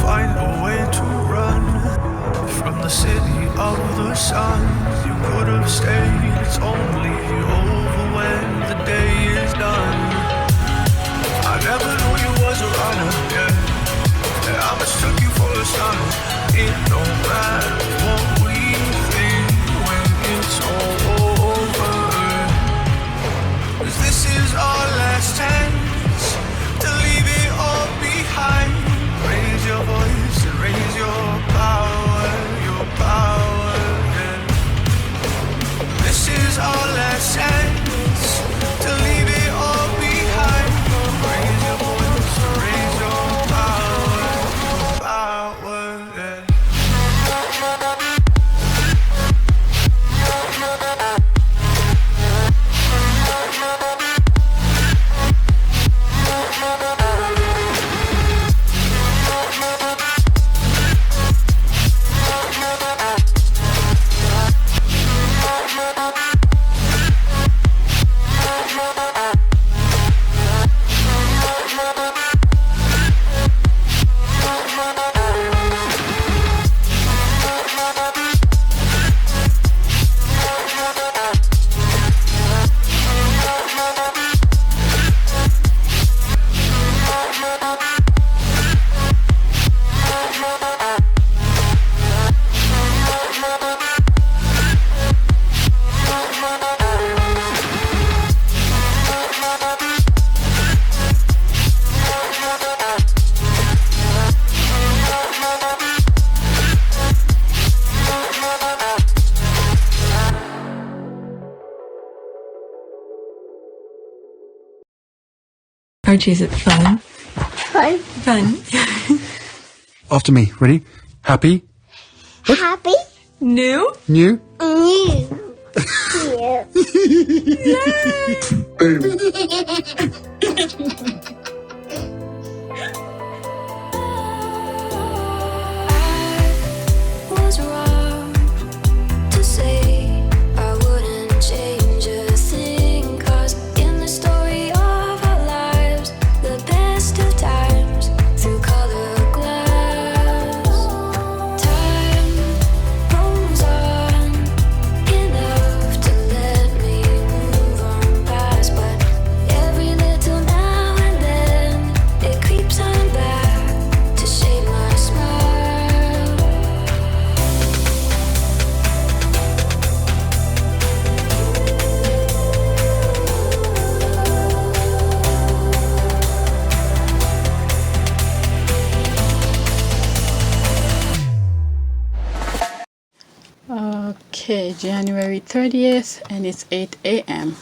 find a way to run from the city of the sun. You could have stayed, it's only over when the day is done. I never knew you was a runner, yeah. I mistook you for a son. It don't matter what we think when it's all over. 'Cause this is our last chance to leave it all behind. Raise your voice and raise your power, yeah. This is our last chance to leave it all behind. Raise your voice and raise your power, yeah. Archie, is it fun? Fun. Fun. After me. Ready? Happy? Happy. New? New? New. Was wrong to say I wouldn't change a thing, 'cause in the story of our lives, the best of times through colored glass, time rolls on enough to let me move on past, but every little now and then it creeps on back to shape my smile. Okay, January 30th, and it's 8 a.m.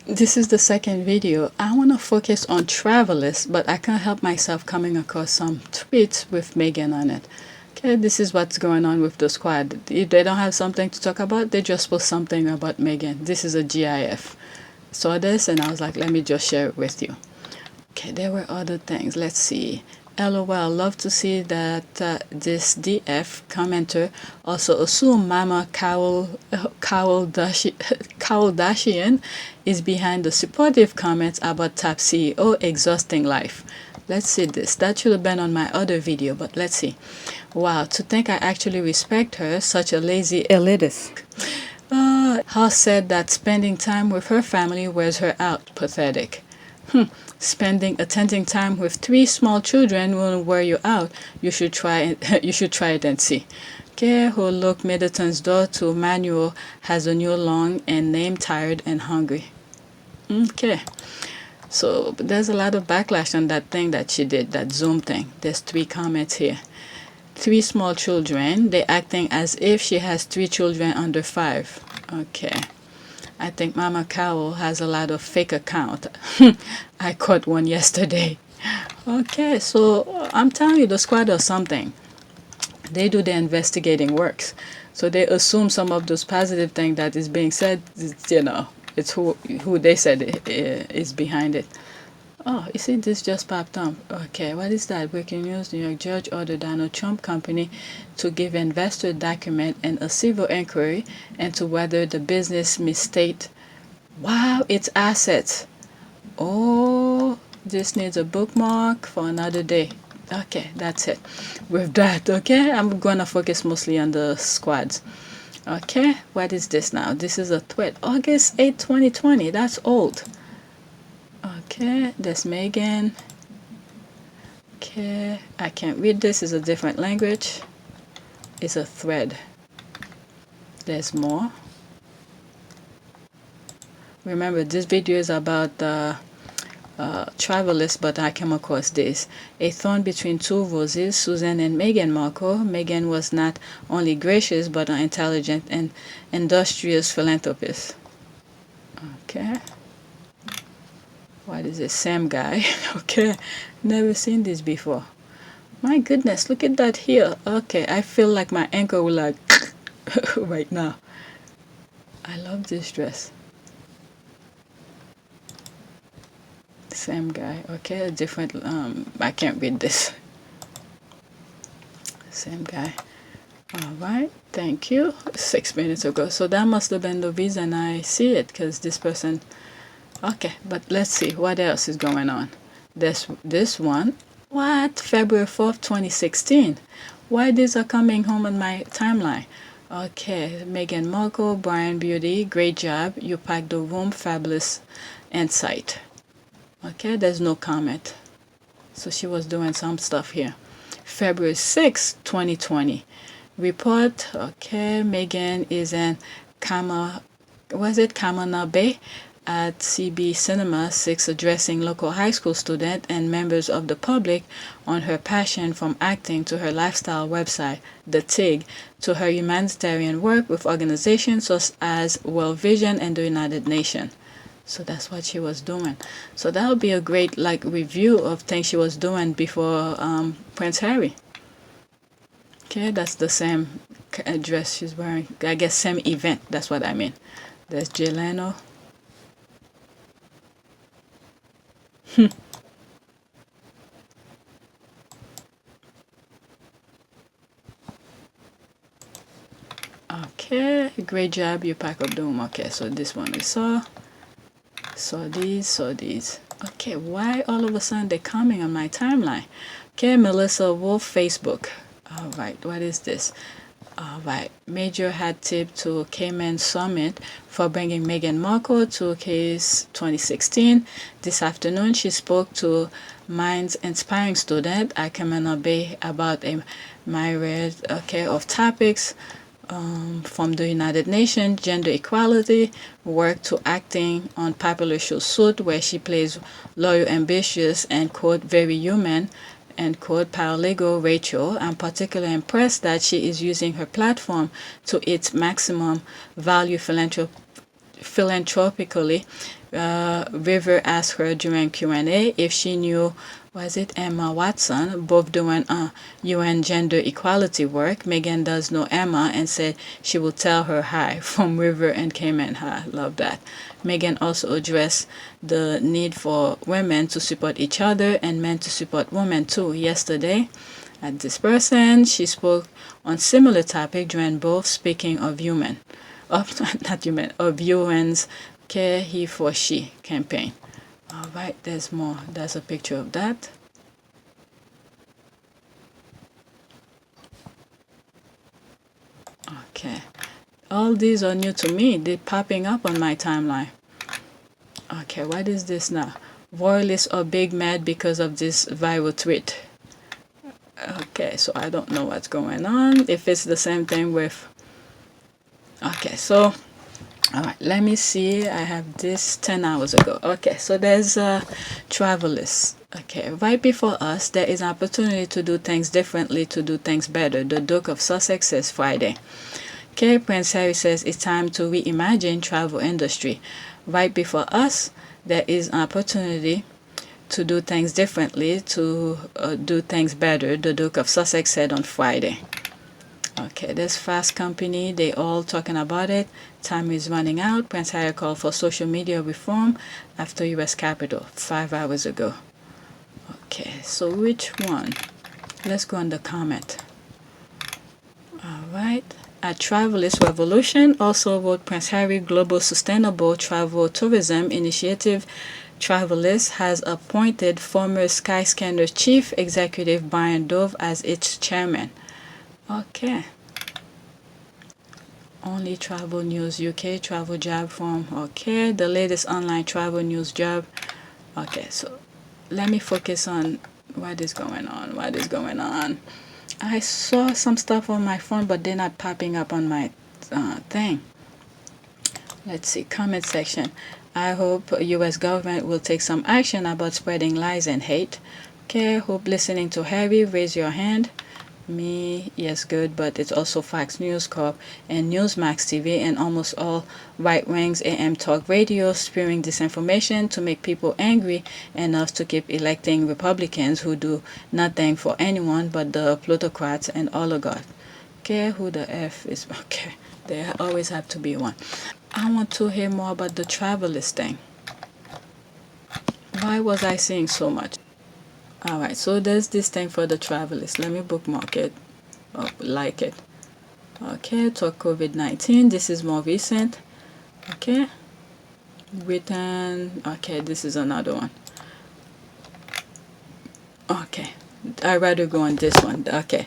This is the second video. I want to focus on Travalyst, but I can't help myself coming across some tweets with Megan on it. Okay, this is what's going on with the squad. If they don't have something to talk about, they just post something about Megan. This is a GIF. Saw this and I was like, let me just share it with you. Okay, there were other things. Let's see. LOL, love to see that this DF commenter also assumed Mama Kardashian is behind the supportive comments about top CEO exhausting life. Let's see this. That should have been on my other video, but let's see. Wow, to think I actually respect her, such a lazy elitist. Haas said that spending time with her family wears her out. Pathetic. Attending time with 3 small children will wear you out. You should try it and see. Okay, who look Middleton's door to Manuel has a new lung and name Tired and Hungry. Okay. So there's a lot of backlash on that thing that she did, that Zoom thing. There's 3 comments here. 3 small children, they acting as if she has 3 children under 5. Okay. I think Mama Cowl has a lot of fake account. I caught one yesterday. Okay, so I'm telling you, the squad does something. They do the investigating works. So they assume some of those positive things that is being said, it's who they said is behind it. Oh, you see, this just popped up. Okay, what is that? Breaking news: New York judge ordered Donald Trump company to give investor document and a civil inquiry into whether the business misstate, its assets. Oh, this needs a bookmark for another day. Okay, that's it. With that, okay, I'm gonna focus mostly on the squads. Okay, what is this now? This is a tweet. August 8th, 2020. That's old. Okay, there's Megan. Okay, I can't read this. It's a different language. It's a thread. There's more. Remember, this video is about Travalyst, but I came across this. A thorn between two roses, Susan and Meghan Markle. Meghan was not only gracious, but an intelligent and industrious philanthropist. Okay. What is this? Sam guy. Okay. Never seen this before. My goodness, look at that here. Okay, I feel like my ankle will like right now. I love this dress. Same guy. Okay, a different I can't read this. Same guy. All right, thank you. 6 minutes ago. So that must have been the reason I see it, because this person. Okay, but let's see what else is going on. This one. What? February 4th, 2016. Why these are coming home on my timeline? Okay, Meghan Markle, Brian Beauty, great job. You packed the room, fabulous insight. Okay, there's no comment. So she was doing some stuff here. February 6th, 2020. Report, okay, Meghan is in Kamana Bay at CB Cinema 6, addressing local high school students and members of the public on her passion from acting to her lifestyle website, The TIG, to her humanitarian work with organizations such as World Vision and the United Nations. So that's what she was doing. So that would be a great review of things she was doing before Prince Harry. Okay, that's the same dress she's wearing. I guess same event. That's what I mean. There's Jay Leno. Okay, great job. You pack up the room. Okay, so this one we saw. Saw these. Okay, why all of a sudden they're coming on my timeline? Okay, Melissa Wolf, Facebook. All right, what is this? All right, Major hat tip to Cayman Summit for bringing Meghan Markle to case 2016. This afternoon, she spoke to Minds Inspiring Student at Kamana Bay about a myriad of topics. From the United Nations, gender equality, work to acting on popular show Suit, where she plays loyal, ambitious, and quote, very human, and quote, paralegal Rachel. I'm particularly impressed that she is using her platform to its maximum value philanthropically. River asked her during Q&A if she knew, was it Emma Watson, both doing UN gender equality work. Meghan does know Emma and said she will tell her hi from River and Cayman. Hi, love that. Meghan also addressed the need for women to support each other and men to support women too. Yesterday, at this person, she spoke on similar topic during both speaking of of UN's Care He for She campaign. All right, there's more. There's a picture of that. Okay. All these are new to me. They're popping up on my timeline. Okay, what is this now? Royalists are big mad because of this viral tweet. Okay, so I don't know what's going on. If it's the same thing with... Okay, so... All right, let me see. I have this 10 hours ago. Okay, so there's Travalyst. Okay, right before us, there is an opportunity to do things differently, to do things better. The Duke of Sussex says Friday. Okay, Prince Harry says it's time to reimagine travel industry. Right before us, there is an opportunity to do things differently, to do things better. The Duke of Sussex said on Friday. Okay, this Fast Company, they all talking about it. Time is running out. Prince Harry called for social media reform after U.S. Capitol 5 hours ago. Okay, so which one? Let's go on the comment. All right. At Travalyst Revolution also wrote Prince Harry Global Sustainable Travel Tourism Initiative Travalyst has appointed former Skyscanner chief executive Brian Dove as its chairman. Okay. Only Travel News UK travel job from. Okay, the latest online travel news job. Okay, so let me focus on what is going on. What is going on? I saw some stuff on my phone, but they're not popping up on my thing. Let's see, comment section. I hope U.S. government will take some action about spreading lies and hate. Okay, hope listening to Harry. Raise your hand. Me, yes, good, but it's also Fox News Corp and Newsmax TV and almost all right wings AM talk radio spewing disinformation to make people angry enough to keep electing Republicans who do nothing for anyone but the plutocrats and oligarchs. Okay, who the F is? Okay, there always have to be one. I want to hear more about the Travalyst thing. Why was I saying so much? Alright, so there's this thing for the Travalyst. Let me bookmark it. Oh, like it. Okay, talk COVID-19. This is more recent. Okay. Written. Okay, this is another one. Okay. I'd rather go on this one. Okay.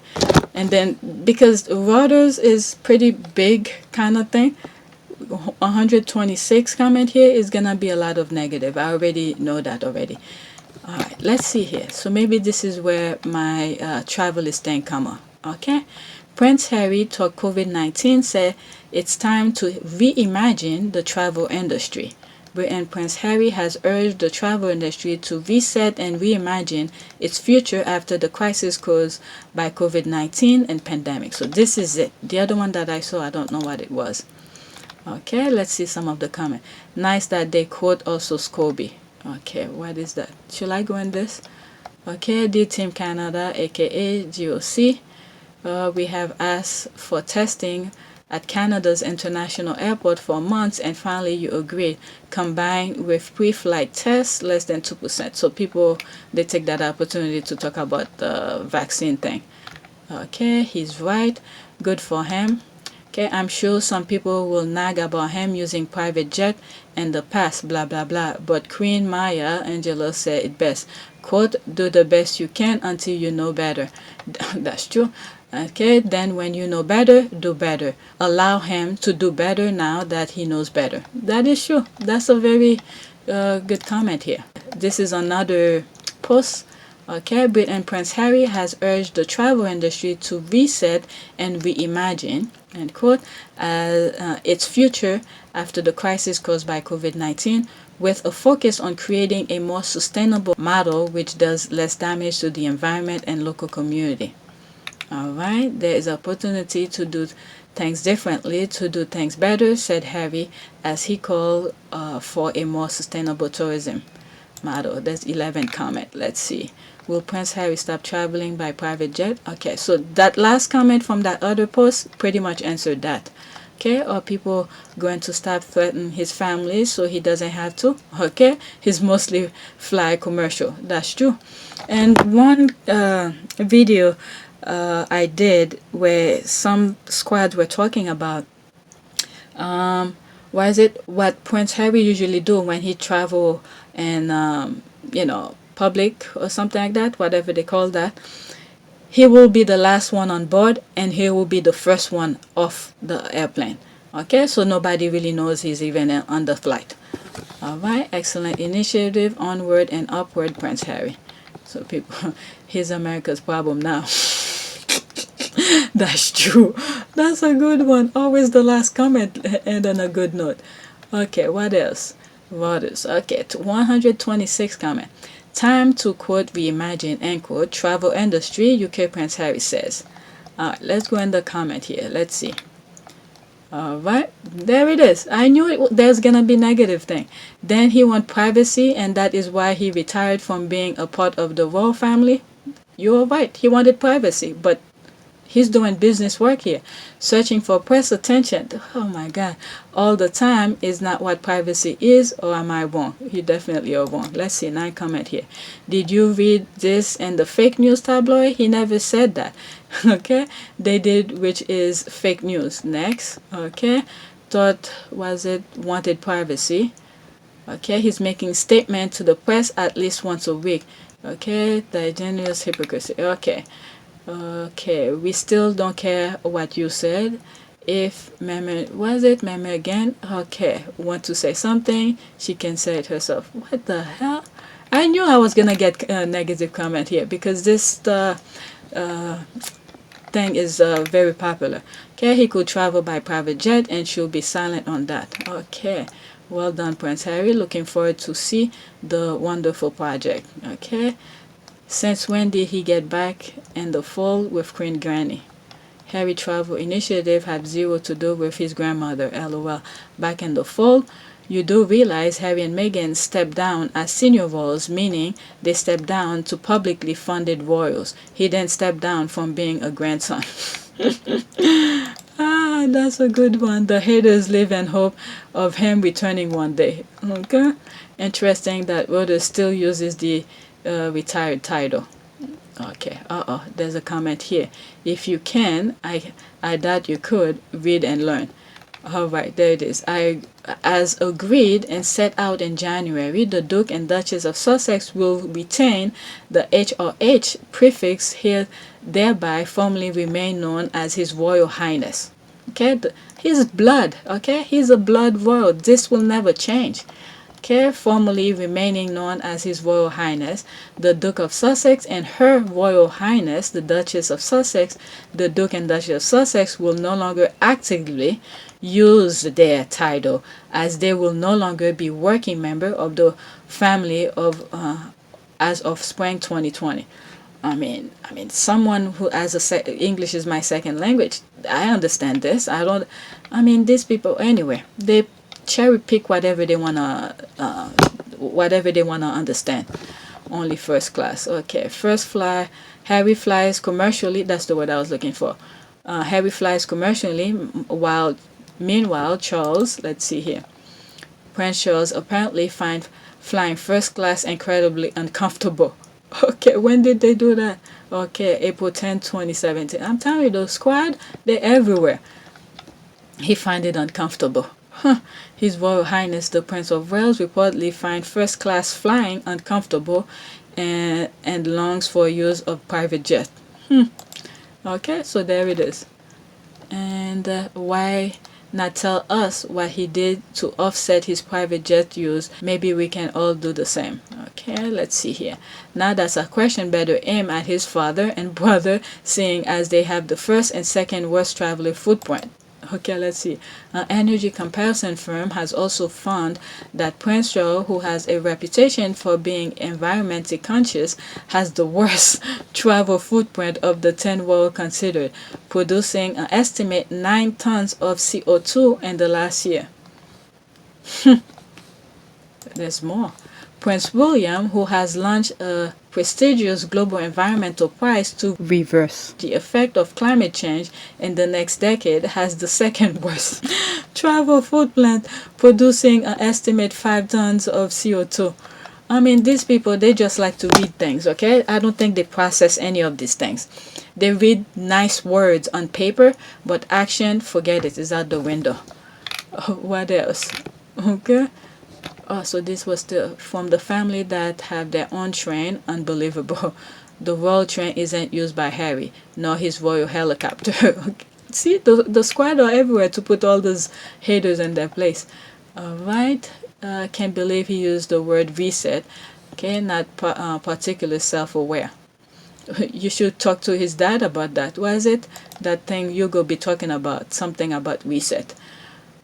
And then, because Reuters is pretty big kind of thing, 126 comment here is gonna be a lot of negative. I already know that already. Alright, let's see here. So maybe this is where my Travalyst thing come up. Okay. Prince Harry talk COVID-19 said it's time to reimagine the travel industry. Britain Prince Harry has urged the travel industry to reset and reimagine its future after the crisis caused by COVID-19 and pandemic. So this is it. The other one that I saw, I don't know what it was. Okay, let's see some of the comment. Nice that they quote also Scobie. Okay, what is that? Should I go in this? Okay, D Team Canada, aka GOC. We have asked for testing at Canada's international airport for months, and finally you agreed. Combined with pre-flight tests, less than 2%. So people, they take that opportunity to talk about the vaccine thing. Okay, he's right. Good for him. Okay, I'm sure some people will nag about him using private jet in the past, blah, blah, blah. But Queen Maya Angelou said it best. Quote, do the best you can until you know better. That's true. Okay, then when you know better, do better. Allow him to do better now that he knows better. That is true. That's a very good comment here. This is another post. Okay, Britain Prince Harry has urged the travel industry to reset and reimagine, end quote, its future after the crisis caused by COVID-19, with a focus on creating a more sustainable model which does less damage to the environment and local community. Alright, there is opportunity to do things differently, to do things better, said Harry, as he called for a more sustainable tourism model. There's 11 comment. Let's see. Will Prince Harry stop traveling by private jet? Okay, so that last comment from that other post pretty much answered that. Okay, are people going to stop threatening his family so he doesn't have to? Okay, he's mostly fly commercial. That's true. And one video I did where some squads were talking about what Prince Harry usually do when he travel and public or something like that, whatever they call that. He will be the last one on board and he will be the first one off the airplane. Okay, so nobody really knows he's even on the flight. Alright, excellent initiative, onward and upward, Prince Harry. So people, he's America's problem now. That's true. That's a good one. Always the last comment and on a good note. Okay, what else? Okay, 126 comment. Time to quote reimagine, end quote, travel industry, UK Prince Harry says. Alright, let's go in the comment here. Let's see. Alright, there it is. I knew there's gonna be negative thing. Then he want privacy, and that is why he retired from being a part of the royal family. You're right, he wanted privacy, but he's doing business work here, searching for press attention. Oh my God, all the time is not what privacy is, or am I wrong? You definitely are wrong. Let's see, 9 comment here. Did you read this in the fake news tabloid? He never said that. Okay, they did, which is fake news. Next, okay, thought was it wanted privacy. Okay, he's making statement to the press at least once a week. Okay, the genius hypocrisy. Okay. Okay, we still don't care what you said. If Mama, was it Mama again? Okay, want to say something, she can say it herself. What the hell? I knew I was gonna get a negative comment here because this thing is very popular. Okay, he could travel by private jet and she'll be silent on that. Okay, well done, Prince Harry. Looking forward to see the wonderful project. Okay, since when did he get back in the fold with Queen Granny? Harry travel initiative had zero to do with his grandmother, lol. Back in the fold, you do realize Harry and Meghan stepped down as senior royals, meaning they stepped down to publicly funded royals. He then stepped down from being a grandson. Ah, that's a good one. The haters live in hope of him returning one day. Okay? Interesting that Rhoda still uses the retired title. Okay, there's a comment here. If you can, I doubt you could, read and learn. Alright, there it is. As agreed and set out in January, the Duke and Duchess of Sussex will retain the HRH prefix here, thereby formally remain known as His Royal Highness. Okay, his blood, okay, he's a blood royal. This will never change. Okay, formally remaining known as His Royal Highness, the Duke of Sussex, and Her Royal Highness, the Duchess of Sussex. The Duke and Duchess of Sussex will no longer actively use their title, as they will no longer be working member of the family of as of spring 2020. I mean, someone who has English is my second language. I understand this. I mean, these people anyway. They cherry pick whatever they wanna understand. Only first class. Okay, first fly. Harry flies commercially. That's the word I was looking for. Harry flies commercially, meanwhile Charles. Let's see here. Prince Charles apparently find flying first class incredibly uncomfortable. Okay, when did they do that? Okay, April 10, 2017. I'm telling you, the squad, they're everywhere. He find it uncomfortable. His Royal Highness the Prince of Wales reportedly find first class flying uncomfortable and longs for use of private jet. Okay, so there it is. And why not tell us what he did to offset his private jet use? Maybe we can all do the same. Okay, let's see here. Now that's a question better aim at his father and brother, seeing as they have the first and second worst traveler footprint. Okay, let's see. An energy comparison firm has also found that Prince Charles, who has a reputation for being environmentally conscious, has the worst travel footprint of the 10 world considered, producing an estimate 9 tons of CO2 in the last year. There's more. Prince William, who has launched a prestigious global environmental prize to reverse the effect of climate change in the next decade, has the second worst travel footprint, producing an estimate 5 tons of CO2. I mean, these people, they just like to read things, okay? I don't think they process any of these things. They read nice words on paper, but action, forget it, is out the window. What else? Okay. Oh, so this was from the family that have their own train. Unbelievable. The royal train isn't used by Harry, nor his royal helicopter. See, the squad are everywhere to put all those haters in their place. Alright. Can't believe he used the word reset. Okay, not particularly self-aware. You should talk to his dad about that. What is it? That thing you go be talking about. Something about reset.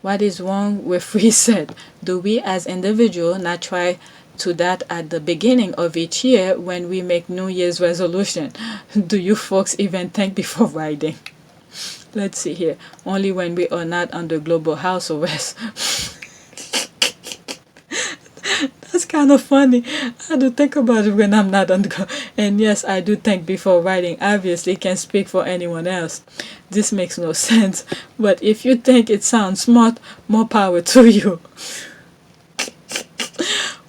What is wrong with reset? Do we as individuals not try to that at the beginning of each year when we make New Year's resolution? Do you folks even think before writing? Let's see here. Only when we are not under global house arrest. That's kind of funny. I do think about it when I'm not on the and yes, I do think before writing. Obviously, can't speak for anyone else. This makes no sense. But if you think it sounds smart, more power to you.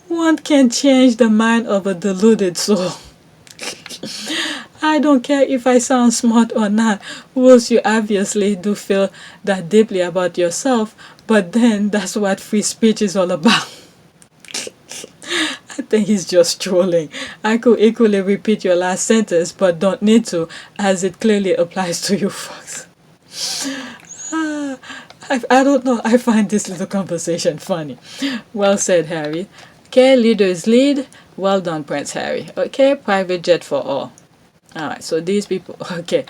One can change the mind of a deluded soul. I don't care if I sound smart or not. Rules, you obviously do feel that deeply about yourself, but then that's what free speech is all about. I think he's just trolling. I could equally repeat your last sentence, but don't need to, as it clearly applies to you folks. I don't know. I find this little conversation funny. Well said, Harry. Okay, leaders lead. Well done, Prince Harry. Okay, private jet for all. Alright, so these people, okay,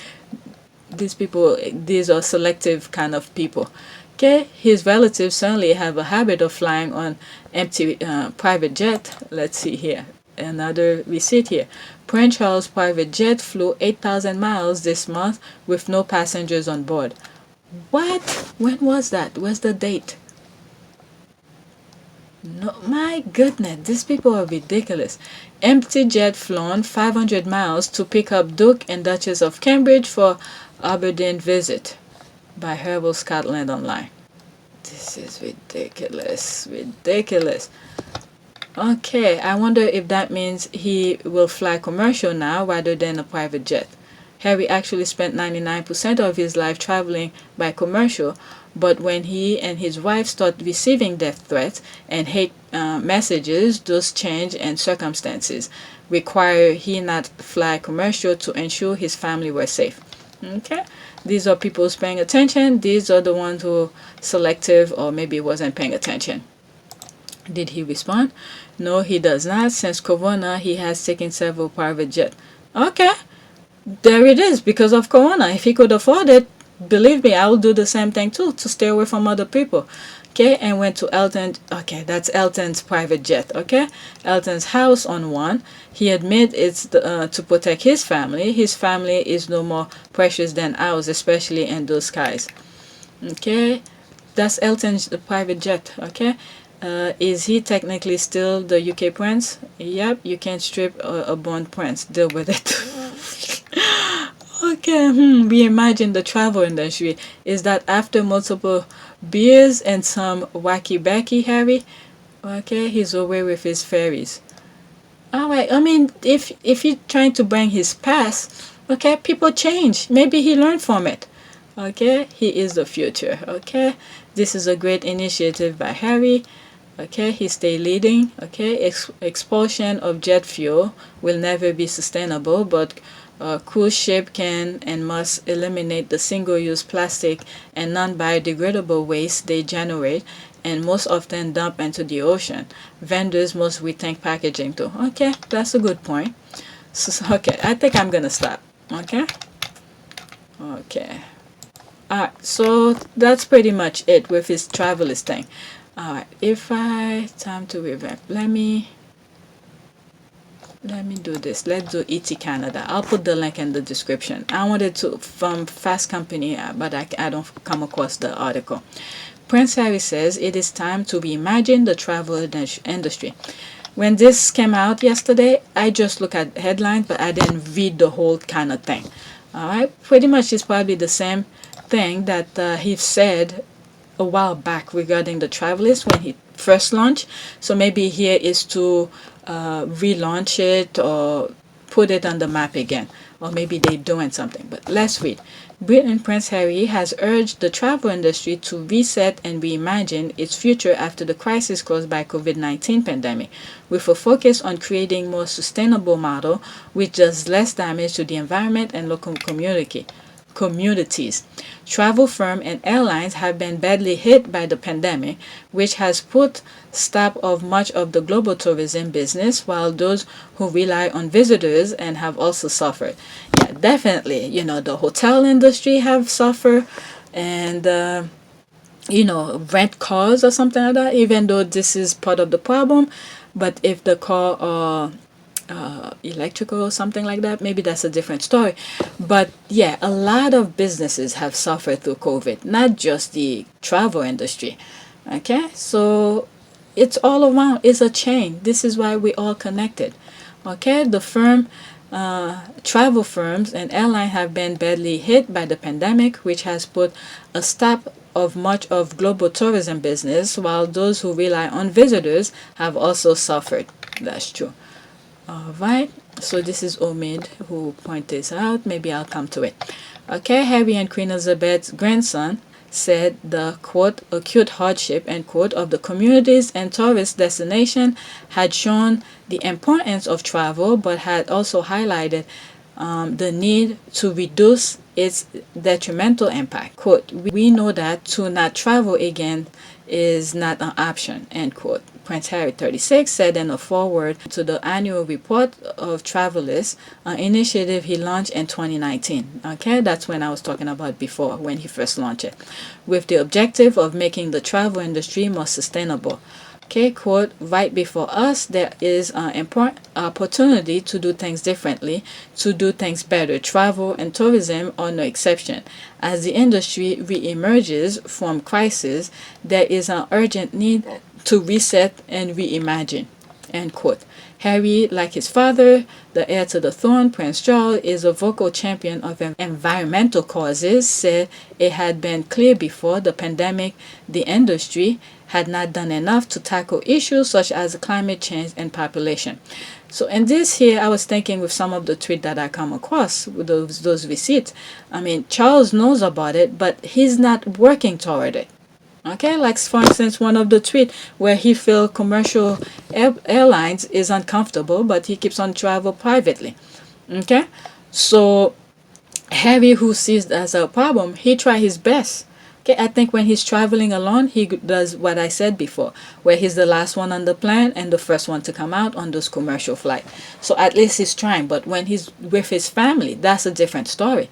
these are selective kind of people. Okay, his relatives certainly have a habit of flying on empty private jet. Let's see here. Another receipt here. Prince Charles' private jet flew 8,000 miles this month with no passengers on board. What? When was that? Where's the date? No, my goodness, these people are ridiculous. Empty jet flown 500 miles to pick up Duke and Duchess of Cambridge for Aberdeen visit by Herbal Scotland Online. This is ridiculous, ridiculous. Okay, I wonder if that means he will fly commercial now rather than a private jet. Harry actually spent 99% of his life traveling by commercial, but when he and his wife start receiving death threats and hate messages, those change and circumstances require he not fly commercial to ensure his family were safe. Okay, these are people who's paying attention. These are the ones who selective or maybe wasn't paying attention. Did he respond? No, he does not. Since Corona, he has taken several private jets. Okay, there it is, because of Corona. If he could afford it, believe me, I will do the same thing too, to stay away from other people. Okay, and went to Elton. Okay, that's Elton's private jet. Okay, Elton's house on one. He admit it's to protect his family. His family is no more precious than ours, especially in those skies. Okay, that's Elton's private jet. Okay, is he technically still the UK prince? Yep, you can't strip a born prince. Deal with it. Okay, we imagine the travel industry is that after multiple beers and some wacky backy Harry, okay, he's away with his fairies. Alright, I mean, if he's trying to bring his past, okay, people change. Maybe he learned from it. Okay, he is the future. Okay, this is a great initiative by Harry. Okay, he stay leading. Okay, expulsion of jet fuel will never be sustainable, but cruise ship can and must eliminate the single-use plastic and non-biodegradable waste they generate and most often dump into the ocean. Vendors must rethink packaging too. Okay, that's a good point. So, okay, I think I'm gonna stop. Okay. Okay. Alright, so that's pretty much it with his Travalyst thing. Alright, time to revamp. Let me do this. Let's do ET Canada. I'll put the link in the description. I wanted to from Fast Company, but I don't come across the article. Prince Harry says it is time to reimagine the travel industry. When this came out yesterday, I just looked at headlines, but I didn't read the whole kind of thing. Alright, pretty much it's probably the same thing that he said a while back regarding the Travalyst when he first launched. So maybe here is to relaunch it or put it on the map again, or maybe they're doing something. But let's read. Britain Prince Harry has urged the travel industry to reset and reimagine its future after the crisis caused by COVID-19 pandemic, with a focus on creating more sustainable model which does less damage to the environment and local communities. Travel firms and airlines have been badly hit by the pandemic, which has put stop of much of the global tourism business, while those who rely on visitors and have also suffered. Yeah, definitely, the hotel industry have suffered, and rent cars or something like that, even though this is part of the problem. But if the car are electrical or something like that, maybe that's a different story. But yeah, a lot of businesses have suffered through COVID, not just the travel industry. Okay, so it's all around. It's a chain. This is why we're all connected. Okay, the travel firms and airlines have been badly hit by the pandemic, which has put a stop of much of global tourism business, while those who rely on visitors have also suffered. That's true. Alright, so this is Omid who pointed this out. Maybe I'll come to it. Okay, Harry and Queen Elizabeth's grandson said the quote acute hardship end quote of the communities and tourist destination had shown the importance of travel, but had also highlighted the need to reduce its detrimental impact. Quote, we know that to not travel again is not an option, end quote. Prince Harry 36 said in a foreword to the annual report of Travalyst, an initiative he launched in 2019. Okay, that's when I was talking about before, when he first launched it, with the objective of making the travel industry more sustainable. Okay, quote, right before us, there is an important opportunity to do things differently, to do things better. Travel and tourism are no exception. As the industry re-emerges from crisis, there is an urgent need to reset and reimagine, end quote. Harry, like his father, the heir to the throne, Prince Charles, is a vocal champion of environmental causes, said it had been clear before the pandemic the industry had not done enough to tackle issues such as climate change and population. So in this here, I was thinking with some of the tweets that I come across with those receipts, I mean, Charles knows about it, but he's not working toward it. Okay, like for instance, one of the tweets where he feels commercial airlines is uncomfortable, but he keeps on travel privately. Okay, so Harry, who sees that as a problem, he try his best. Okay, I think when he's traveling alone, he does what I said before, where he's the last one on the plane and the first one to come out on those commercial flights. So at least he's trying. But when he's with his family, that's a different story.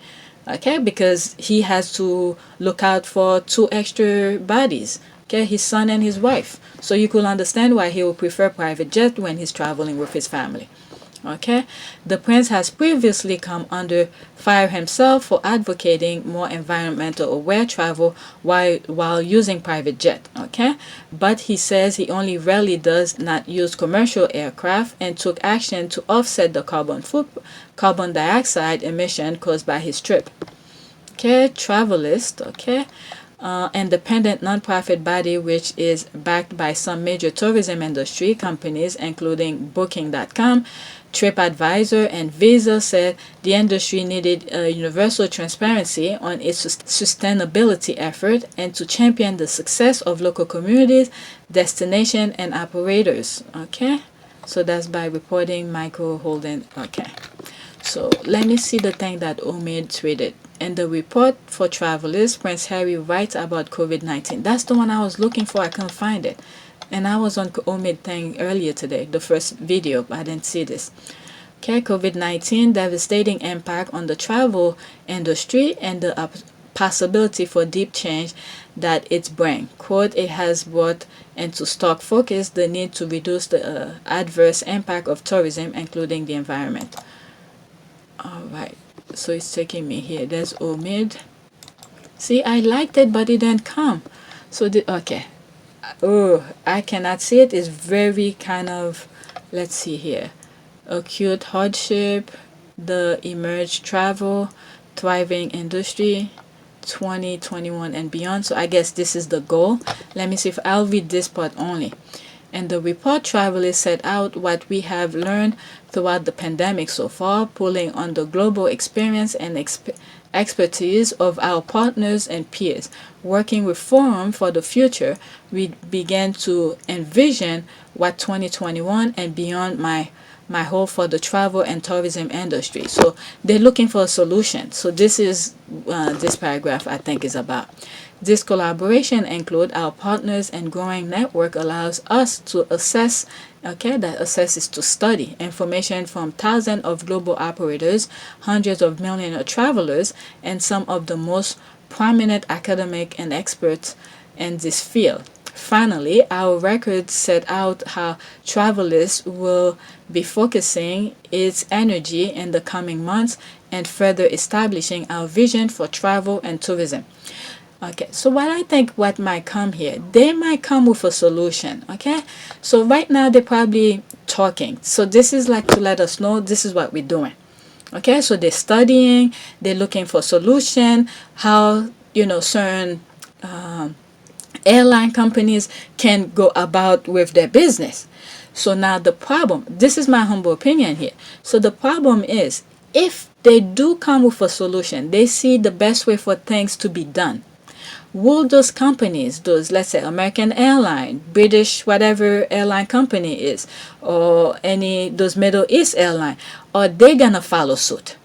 Okay, because he has to look out for two extra bodies. Okay, his son and his wife. So you could understand why he would prefer private jet when he's traveling with his family. Okay, the prince has previously come under fire himself for advocating more environmental aware travel while using private jet. Okay, but he says he only rarely does not use commercial aircraft and took action to offset the carbon dioxide emission caused by his trip. Okay, Travalyst. Okay. Independent nonprofit body which is backed by some major tourism industry companies including Booking.com, TripAdvisor, and Visa, said the industry needed universal transparency on its sustainability effort and to champion the success of local communities, destination, and operators. Okay, so that's by reporting Michael Holden. Okay, so let me see the thing that Omid tweeted. In the report for Travalyst, Prince Harry writes about COVID-19. That's the one I was looking for. I couldn't find it. And I was on Omid thing earlier today, the first video. I didn't see this. Okay, COVID-19, devastating impact on the travel industry and the possibility for deep change that it's bring. Quote, it has brought into stark focus the need to reduce the adverse impact of tourism, including the environment. All right. So it's taking me here. There's Omid. See, I liked it, but it didn't come. So, okay. Oh, I cannot see it. It's very kind of, let's see here. Acute hardship, the emerged travel, thriving industry, 2021 and beyond. So I guess this is the goal. Let me see if I'll read this part only. And the report Travalyst set out what we have learned throughout the pandemic so far, pulling on the global experience and expertise of our partners and peers. Working with Forum for the future, we began to envision what 2021 and beyond my hold for the travel and tourism industry. So they're looking for a solution. So this is this paragraph I think is about. This collaboration include our partners and growing network allows us to assess, okay, that assess is to study information from thousands of global operators, hundreds of millions of travelers, and some of the most prominent academic and experts in this field. Finally, our records set out how Travalyst will be focusing its energy in the coming months and further establishing our vision for travel and tourism. Okay, so what I think what might come here, they might come with a solution. Okay, so right now they're probably talking. So this is like to let us know this is what we're doing. Okay, so they're studying, they're looking for solution, how, you know, certain airline companies can go about with their business. So now the problem, this is my humble opinion here. So the problem is, if they do come with a solution, they see the best way for things to be done. will those companies, those, let's say, American Airline, British, whatever airline company is, or any those Middle East airline, are they gonna follow suit?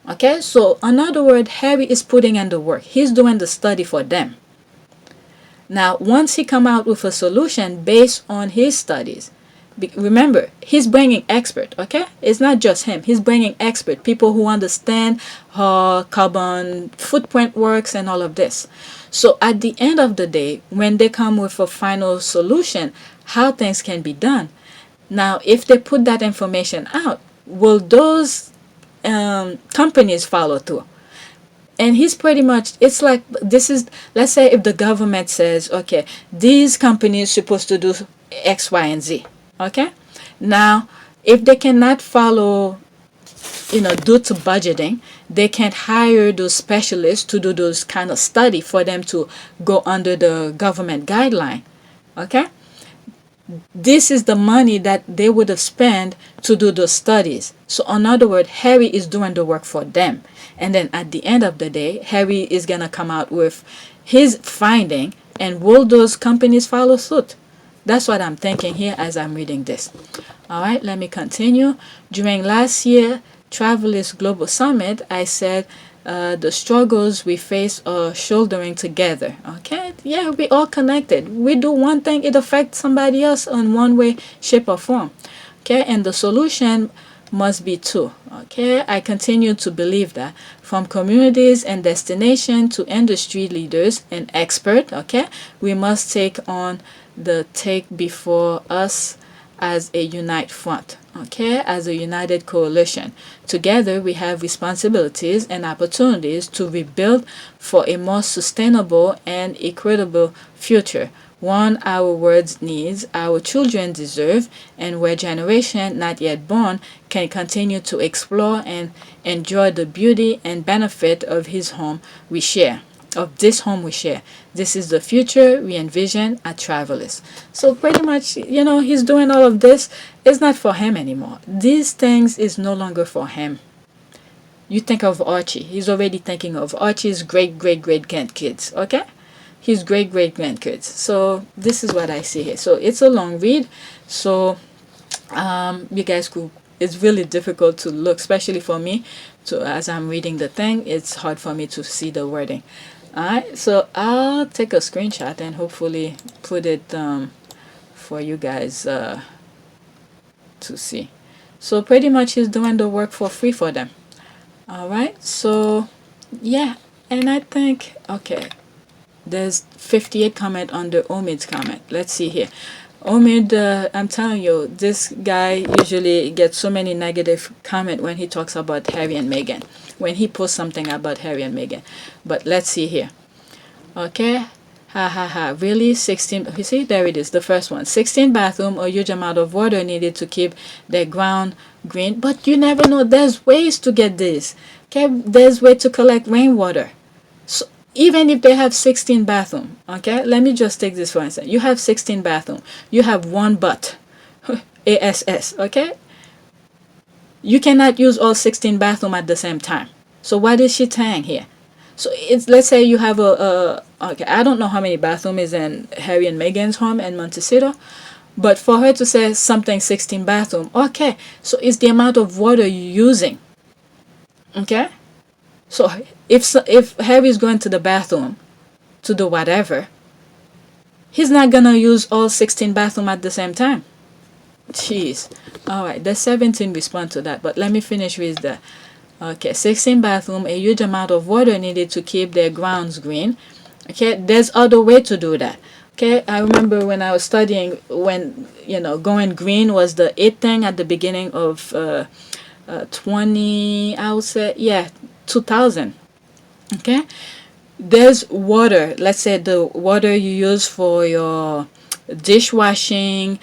Okay, so in other words, Harry is putting in the work. He's doing the study for them. Now, once he come out with a solution based on his studies, remember, he's bringing expert, okay? It's not just him. He's bringing expert, people who understand how carbon footprint works and all of this. So at the end of the day, when they come with a final solution, how things can be done. Now, if they put that information out, will those companies follow through? And he's pretty much, it's like, this is, let's say if the government says, okay, these companies supposed to do X, Y, and Z. Okay, now if they cannot follow, due to budgeting, they can't hire those specialists to do those kind of study for them to go under the government guideline. Okay, this is the money that they would have spent to do those studies. So in other words, Harry is doing the work for them, and then at the end of the day, Harry is gonna come out with his finding, and will those companies follow suit? That's what I'm thinking here as I'm reading this. All right, let me continue. During last year Travalyst Global Summit, I said the struggles we face are shouldering together. Okay, yeah, we all connected. We do one thing, it affects somebody else in one way, shape, or form. Okay, and the solution must be two. Okay, I continue to believe that from communities and destination to industry leaders and experts, okay, we must take on the take before us as a unite front, okay, as a united coalition. Together we have responsibilities and opportunities to rebuild for a more sustainable and equitable future, one our world needs, our children deserve, and where generation not yet born can continue to explore and enjoy the beauty and benefit of his home we share. Of this home we share. This is the future we envision at Travalyst. So pretty much, he's doing all of this. It's not for him anymore. These things is no longer for him. You think of Archie. He's already thinking of Archie's great-great-great-grandkids. Okay? His great-great-grandkids. So this is what I see here. So it's a long read. So you guys could, it's really difficult to look, especially for me. So as I'm reading the thing, it's hard for me to see the wording. Alright, so I'll take a screenshot and hopefully put it for you guys to see. So pretty much he's doing the work for free for them. Alright, so yeah, and I think, okay, there's 58 comment under Omid's comment. Let's see here. Omid, I'm telling you, this guy usually gets so many negative comments when he talks about Harry and Meghan, when he posts something about Harry and Meghan. But let's see here. Okay, ha ha ha, really? 16, you see, there it is, the first one. 16 bathroom, a huge amount of water needed to keep the ground green. But you never know, there's ways to get this. Okay, there's way to collect rainwater. So even if they have 16 bathroom, okay, let me just take this for instance. You have 16 bathroom, you have one butt, ASS, okay? You cannot use all 16 bathroom at the same time. So what is she saying here? So it's, let's say you have okay, I don't know how many bathroom is in Harry and Meghan's home in Montecito, but for her to say something 16 bathroom, okay, so it's the amount of water you're using, okay? So if Harry is going to the bathroom to do whatever, he's not gonna use all 16 bathroom at the same time. Jeez. Alright, there's 17 respond to that, but let me finish with the, okay, 16 bathroom, a huge amount of water needed to keep their grounds green. Okay, there's other way to do that. Okay, I remember when I was studying, when, going green was the it thing at the beginning of 20, I would say, yeah, 2000. Okay, there's water, let's say the water you use for your dishwashing,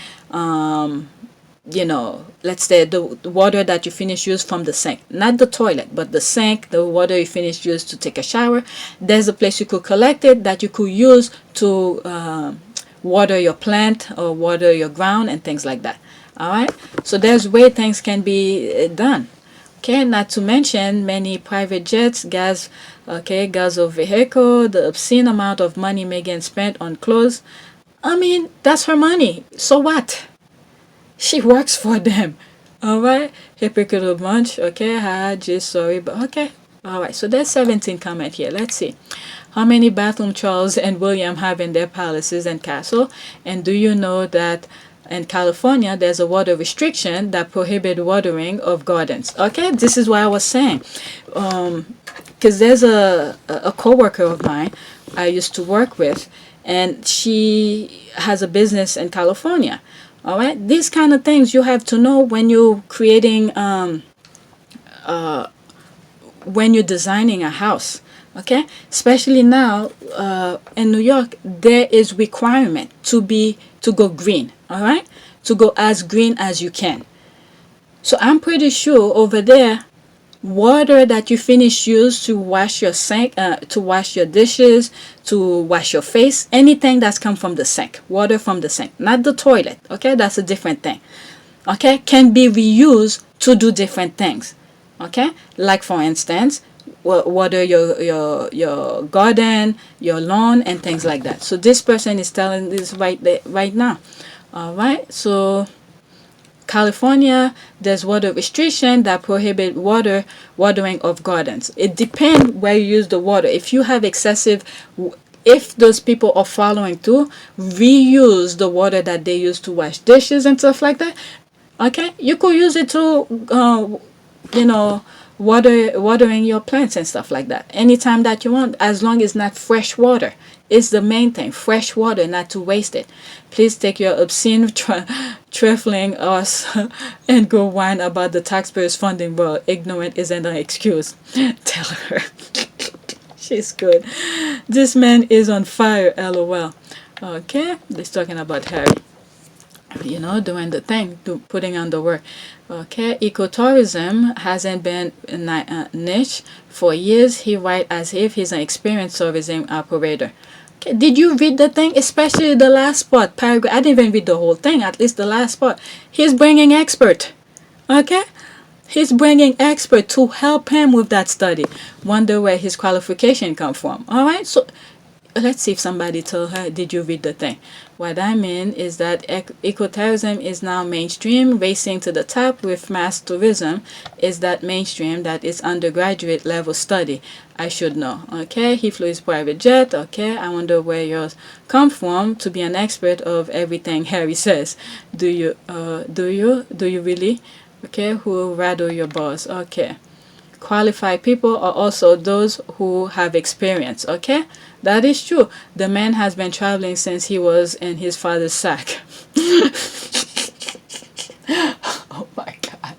let's say the water that you finish use from the sink, not the toilet, but the sink, the water you finish use to take a shower. There's a place you could collect it that you could use to water your plant or water your ground and things like that. All right, so there's way things can be done. Okay, not to mention many private jets, gas of vehicle, the obscene amount of money Megan spent on clothes. I mean, that's her money. So what? She works for them. All right, hypocritical bunch. Okay, just sorry, but okay. All right, so there's 17 comment here. Let's see. How many bathrooms Charles and William have in their palaces and castle? And do you know that in California there's a water restriction that prohibit watering of gardens? Okay, this is what I was saying. Because there's a coworker of mine I used to work with, and she has a business in California. All right, these kind of things you have to know when you're creating, when you're designing a house. Okay, especially now in New York, there is requirement to go green. All right, to go as green as you can. So I'm pretty sure over there, water that you finish use to wash your sink, to wash your dishes, to wash your face, anything that's come from the sink, water from the sink, not the toilet. Okay, that's a different thing. Okay, can be reused to do different things. Okay, like for instance, water your garden, your lawn, and things like that. So this person is telling this right now. All right, so California, there's water restriction that prohibit watering of gardens. It depends where you use the water. If you have excessive, if those people are following through, reuse the water that they use to wash dishes and stuff like that. Okay, you could use it to, watering your plants and stuff like that anytime that you want, as long as not fresh water. It's the main thing, fresh water, not to waste it. Please take your obscene trifling us and go whine about the taxpayers funding. Well, ignorant isn't an excuse. Tell her. She's good. This man is on fire, lol. Okay, he's talking about Harry. Doing the thing, putting on the work. Okay, ecotourism hasn't been a niche for years. He writes as if he's an experienced tourism operator. Okay, did you read the thing? Especially the last part, paragraph. I didn't even read the whole thing, at least the last part. He's bringing expert. Okay? He's bringing expert to help him with that study. Wonder where his qualification come from. All right, so let's see if somebody told her, did you read the thing? What I mean is that ecotourism is now mainstream, racing to the top with mass tourism. Is that mainstream? That is undergraduate level study. I should know. Okay, he flew his private jet. Okay, I wonder where yours come from to be an expert of everything Harry says. Do you really? Okay, who rattle your boss? Okay. Qualified people are also those who have experience. Okay, that is true. The man has been traveling since he was in his father's sack. Oh my God.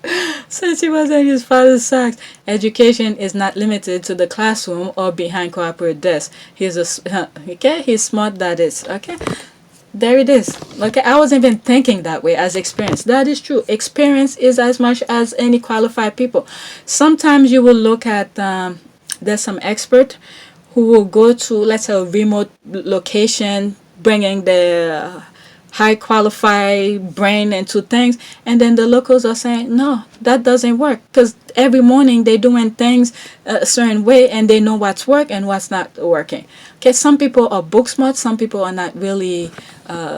Since he was in his father's sack. Education is not limited to the classroom or behind corporate desk. He's smart, that is. Okay, there it is. Okay, I wasn't even thinking that way as experience. That is true. Experience is as much as any qualified people. Sometimes you will look at, there's some expert who will go to, let's say, a remote location, bringing the high qualified brain into things, and then the locals are saying, no, that doesn't work, because every morning they're doing things a certain way and they know what's work and what's not working. Okay, some people are book smart, some people are not really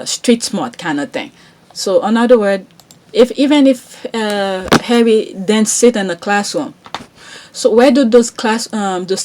street smart kind of thing. So in other words, even if Harry then sit in the classroom, so where do those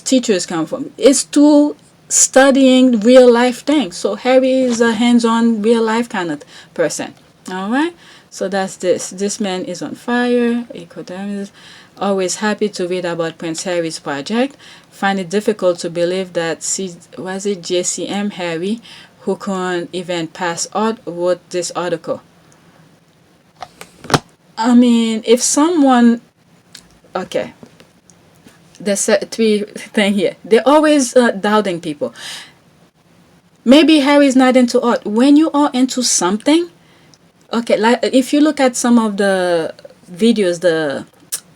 teachers come from? It's to studying real life things. So Harry is a hands-on real life kind of person. All right, so that's this man is on fire. Economist, always happy to read about Prince Harry's project. Find it difficult to believe that JCM Harry, who couldn't even pass art, wrote this article. I mean, if someone, okay, there's three things here. They're always doubting people. Maybe Harry's not into art. When you are into something, okay, like if you look at some of the videos, the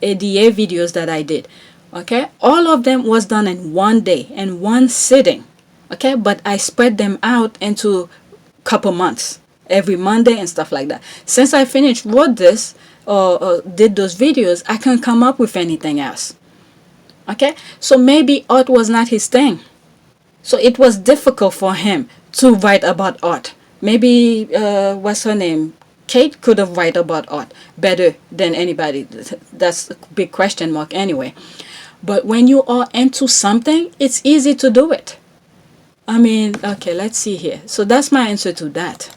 ADA videos that I did, okay, all of them was done in one day, in one sitting, okay, but I spread them out into couple months, every Monday and stuff like that. Since I finished wrote this, or did those videos, I can't come up with anything else. Okay, so maybe art was not his thing. So it was difficult for him to write about art. Maybe what's her name? Kate could have write about art better than anybody. That's a big question mark anyway. But when you are into something, it's easy to do it. I mean, okay, let's see here. So that's my answer to that.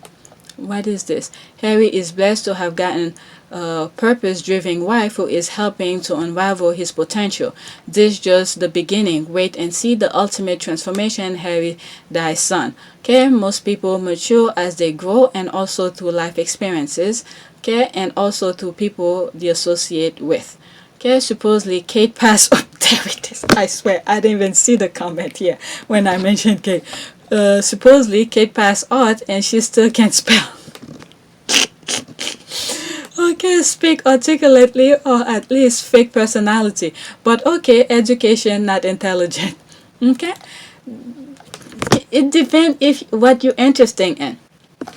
What is this? Harry is blessed to have gotten a purpose-driven wife who is helping to unravel his potential. This just the beginning. Wait and see the ultimate transformation, Harry, thy son. Okay, most people mature as they grow, and also through life experiences. Okay, and also through people they associate with. Okay, supposedly Kate passed. Oh, there it is. I swear, I didn't even see the comment here when I mentioned Kate. Supposedly Kate passed art and she still can't spell. Okay, speak articulately or at least fake personality. But okay, education, not intelligent. Okay? It depends if what you're interested in.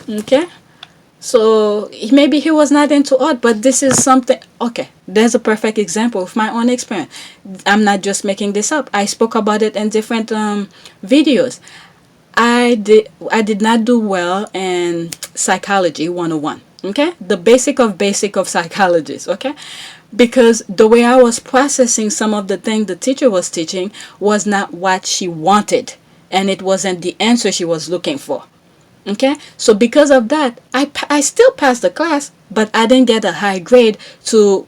Okay? So maybe he was not into art, but this is something. Okay, there's a perfect example of my own experience. I'm not just making this up. I spoke about it in different videos. I did not do well in psychology 101. Okay, the basic of psychologists. Okay, because the way I was processing some of the things the teacher was teaching was not what she wanted, and it wasn't the answer she was looking for. Okay, so because of that, I still passed the class, but I didn't get a high grade to,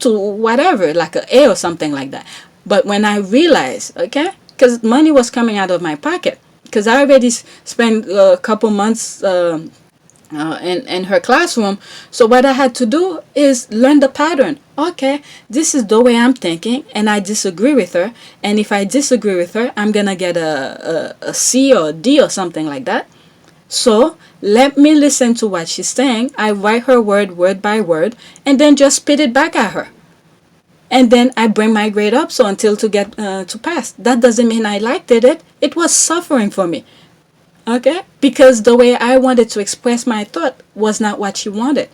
to whatever, like an A or something like that. But when I realized, okay, because money was coming out of my pocket, because I already spent a couple months in her classroom. So what I had to do is learn the pattern. Okay, this is the way I'm thinking, and I disagree with her. And if I disagree with her, I'm gonna get a C or a D or something like that. So let me listen to what she's saying. I write her word by word, and then just spit it back at her. And then I bring my grade up so until to get to pass. That doesn't mean I liked it. It was suffering for me. Okay? Because the way I wanted to express my thought was not what she wanted.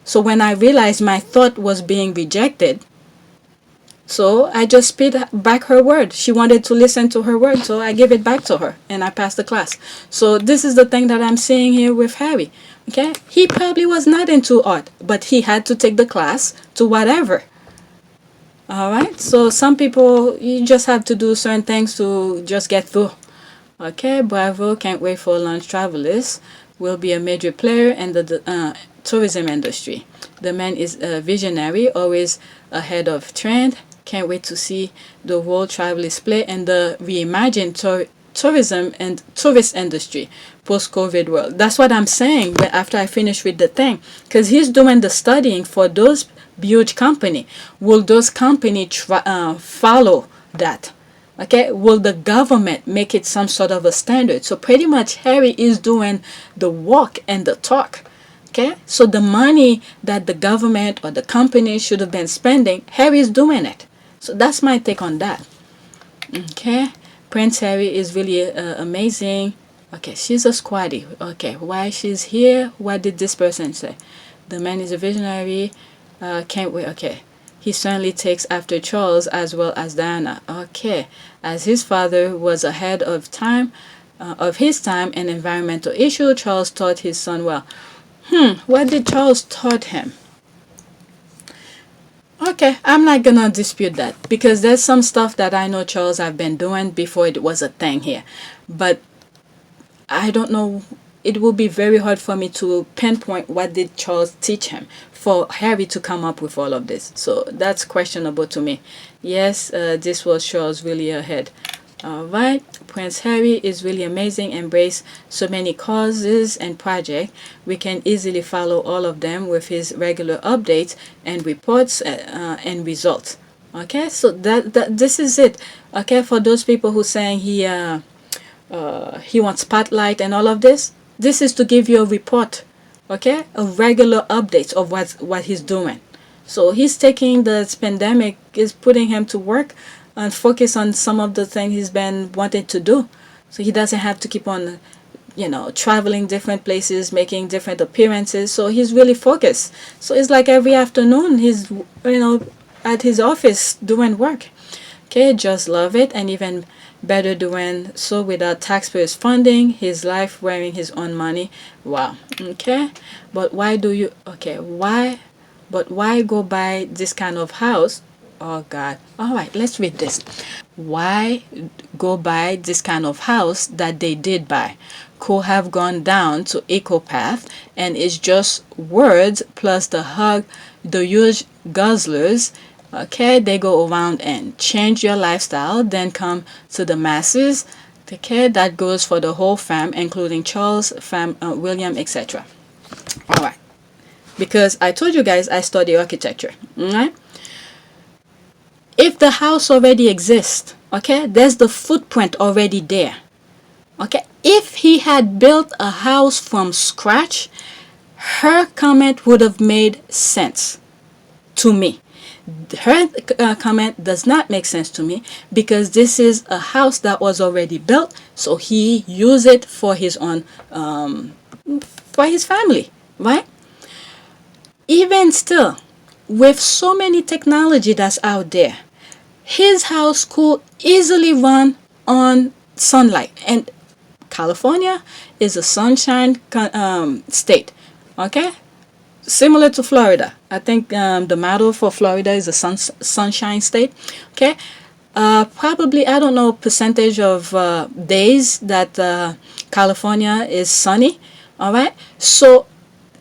So when I realized my thought was being rejected, so I just spit back her word. She wanted to listen to her word, so I gave it back to her and I passed the class. So this is the thing that I'm seeing here with Harry. Okay? He probably was not into art, but he had to take the class to whatever. Alright? So some people, you just have to do certain things to just get through. Okay, bravo, can't wait for launch. Travalyst will be a major player in the tourism industry. The man is a visionary, always ahead of trend. Can't wait to see the role Travalyst play in the reimagined tourism and tourist industry post-COVID world. That's what I'm saying after I finish with the thing. Because he's doing the studying for those huge company. Will those company follow that? Okay, will the government make it some sort of a standard? So pretty much Harry is doing the walk and the talk. Okay, so the money that the government or the company should have been spending, Harry is doing it. So that's my take on that. Okay, Prince Harry is really amazing. Okay, she's a squatty. Okay, why she's here? What did this person say? The man is a visionary. Can't wait. Okay. He certainly takes after Charles as well as Diana. Okay, as his father was ahead of his time in environmental issue, Charles taught his son well. What did Charles taught him? Okay, I'm not gonna dispute that because there's some stuff that I know Charles have been doing before it was a thing here, but I don't know. It will be very hard for me to pinpoint what did Charles teach him for Harry to come up with all of this. So that's questionable to me. Yes, this was Charles really ahead. Alright, Prince Harry is really amazing. Embrace so many causes and projects. We can easily follow all of them with his regular updates and reports and results. Okay, so that this is it. Okay, for those people who saying he wants spotlight and all of this, this is to give you a report. Okay, a regular update of what he's doing. So he's taking this pandemic, is putting him to work and focus on some of the things he's been wanting to do. So he doesn't have to keep on traveling different places, making different appearances. So he's really focused. So it's like every afternoon he's, at his office doing work. Okay, just love it. And even better doing so without taxpayers funding his life, wearing his own money. Wow. Okay, but why go buy this kind of house? Oh God. All right, let's read this. Why go buy this kind of house that they did buy? Could have gone down to ecopath, and it's just words plus the huge guzzlers. Okay, they go around and change your lifestyle, then come to the masses. Okay, that goes for the whole fam, including Charles, William, etc. All right, because I told you guys I study architecture. All right. If the house already exists, okay, there's the footprint already there. Okay, if he had built a house from scratch, her comment would have made sense to me. Her comment does not make sense to me because this is a house that was already built, so he used it for his own, for his family, right? Even still, with so many technology that's out there, his house could easily run on sunlight. And California is a sunshine state, okay? Similar to Florida. I think the motto for Florida is a sunshine state, okay? Probably, I don't know, percentage of days that California is sunny, all right? So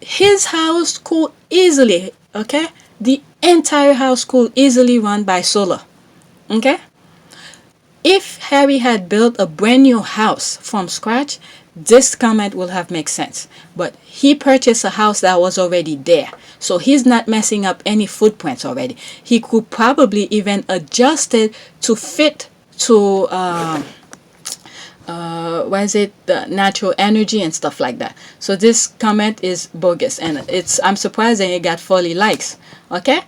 his house could easily, okay? The entire house could easily run by solar, okay? If Harry had built a brand new house from scratch, this comment will have made sense. But he purchased a house that was already there. So he's not messing up any footprints already. He could probably even adjust it to fit to the natural energy and stuff like that. So this comment is bogus, and I'm surprised that it got 40 likes. Okay?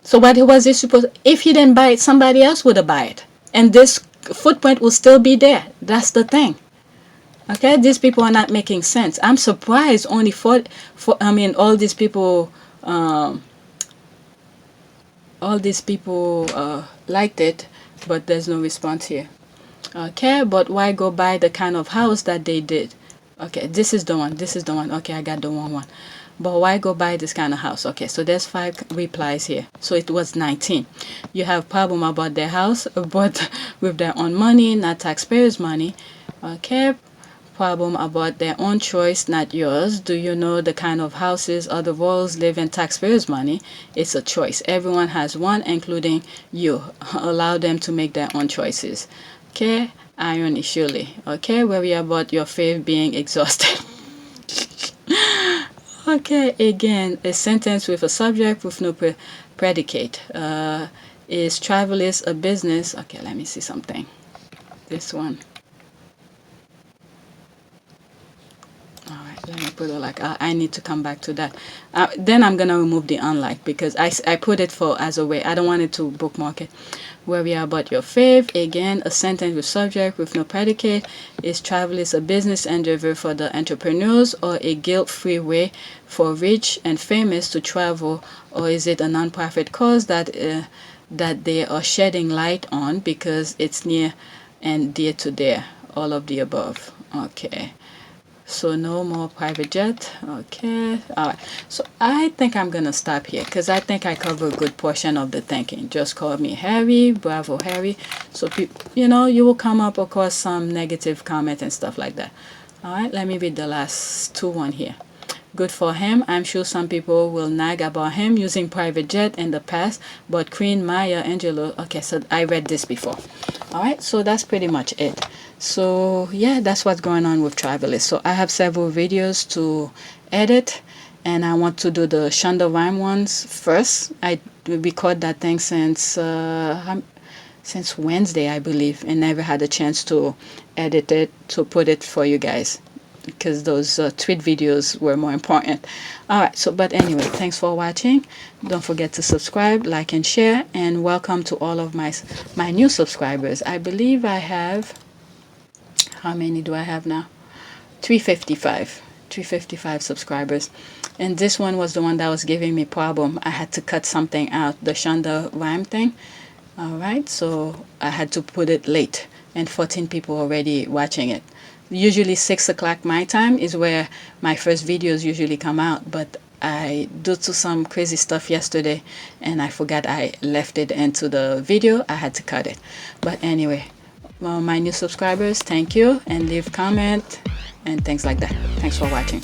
So what was he supposed, if he didn't buy it, somebody else would have bought it. And this footprint will still be there. That's the thing. Okay, these people are not making sense. I'm surprised only all these people liked it, but there's no response here. Okay, but why go buy the kind of house that they did? Okay, this is the one. Okay, I got the wrong one. But why go buy this kind of house? Okay, so there's 5 replies here. So it was 19. You have problem about their house, but with their own money, not taxpayers' money. Okay, problem about their own choice, not yours. Do you know the kind of houses other royals live in taxpayers' money? It's a choice. Everyone has one, including you. Allow them to make their own choices. Okay, irony surely. Okay, worry about your faith being exhausted. Okay, again, a sentence with a subject with no predicate. Is Travalyst a business? Okay, let me see something. This one. All right, let me put it like, I need to come back to that. Then I'm going to remove the unlike because I put it for as a way. I don't want it to bookmark it. Worry about your faith. Again, a sentence with subject with no predicate. Is Travalyst a business endeavor for the entrepreneurs or a guilt-free way for rich and famous to travel, or is it a non-profit cause that they are shedding light on because it's near and dear to their, all of the above? Okay. So no more private jet. Okay. All right. So I think I'm gonna stop here because I think I covered a good portion of the thinking. Just call me Harry. Bravo, Harry. So people, you will come up across some negative comment and stuff like that. All right. Let me read the last 2 here. Good for him. I'm sure some people will nag about him using private jet in the past, but Queen Maya Angelou. Okay, so I read this before. All right, so that's pretty much it. So yeah, that's what's going on with Travalyst. So I have several videos to edit, and I want to do the Shonda Rhyme ones first. I record that thing since Wednesday, I believe, and never had a chance to edit it to put it for you guys, because those tweet videos were more important. All right, so but anyway, thanks for watching. Don't forget to subscribe, like, and share, and welcome to all of my new subscribers. I believe I have, how many do I have now? 355 subscribers. And this one was the one that was giving me problem. I had to cut something out, the Shonda rhyme thing. All right, so I had to put it late, and 14 people already watching it. Usually 6 o'clock my time is where my first videos usually come out, but I due to some crazy stuff yesterday and I forgot I left it into the video. I had to cut it. But anyway, well, my new subscribers, thank you, and leave comment and things like that. Thanks for watching.